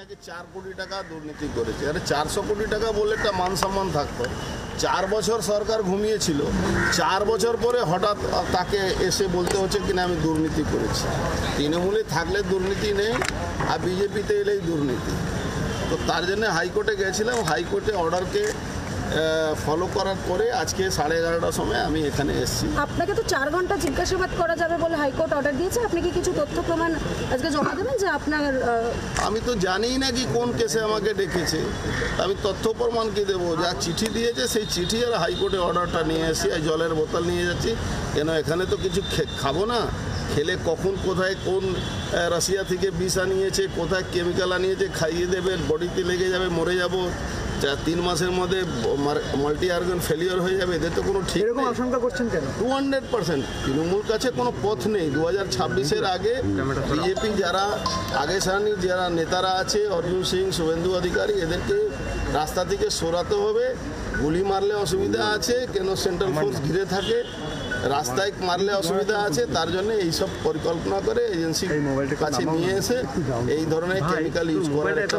নাকি 4 কোটি টাকা দুর্নীতি করেছে। আরে 400 কোটি টাকা বলে একটা মান সম্মান থাকতো। 4 বছর সরকার ঘুমিয়েছিল, 4 বছর পরে হঠাৎ তাকে এসে বলতে হচ্ছে কিনা আমি দুর্নীতি করেছি। তৃণমূলে থাকলে দুর্নীতি নেই, আর বিজেপিতে এলেই দুর্নীতি। তো তার জন্য হাইকোর্টে গেছিলাম, হাইকোর্টে অর্ডারকে ফলো করার পরে আজকে 11:30টার সময় আমি এখানে এসেছি। আপনাকে তো 4 ঘন্টা জিজ্ঞাসাবাদ করা যাবে বলে হাইকোর্ট অর্ডার দিয়েছে। আপনি কি কিছু তথ্য প্রমাণ আজকে জমা দেবেন যে আপনার? আমি তো জানিই না কি কোন কেসে আমাকে ডেকেছে, আমি তথ্য প্রমাণ কি দেবো? যা চিঠি দিয়েছে সেই চিঠি আর হাইকোর্টে অর্ডারটা নিয়ে এসে জলের বোতল নিয়ে যাচ্ছি। কেন এখানে তো কিছু খাবো না, খেলে কখন কোথায় কোন রাশিয়া থেকে বিষ আনিয়েছে, কোথায় কেমিক্যাল আনিয়েছে, খাইয়ে দেবে, বডিতে লেগে যাবে, মরে যাব, 3 মাসের মধ্যে মাল্টি অর্গান ফেলিওর হয়ে যাবে। এদের তো কোনো ঠিক এরকম নেই। আশঙ্কা করছেন কেন? 200% তৃণমূল কাছে কোনো পথ নেই। 2026-এর আগে বিজেপি যারা আগে সারানি যারা নেতারা আছে, অর্জুন সিং, শুভেন্দু অধিকারী, এদেরকে রাস্তা থেকে সরাতে হবে। গুলি মারলে অসুবিধা আছে, কেন সেন্ট্রাল ফোর্স ঘিরে থাকে, রাস্তায় মারলে অসুবিধা আছে। তার জন্য এইসব পরিকল্পনা করে এজেন্সির কাছে নিয়ে এসে এই ধরনের কেমিক্যাল ইউজ করার একটা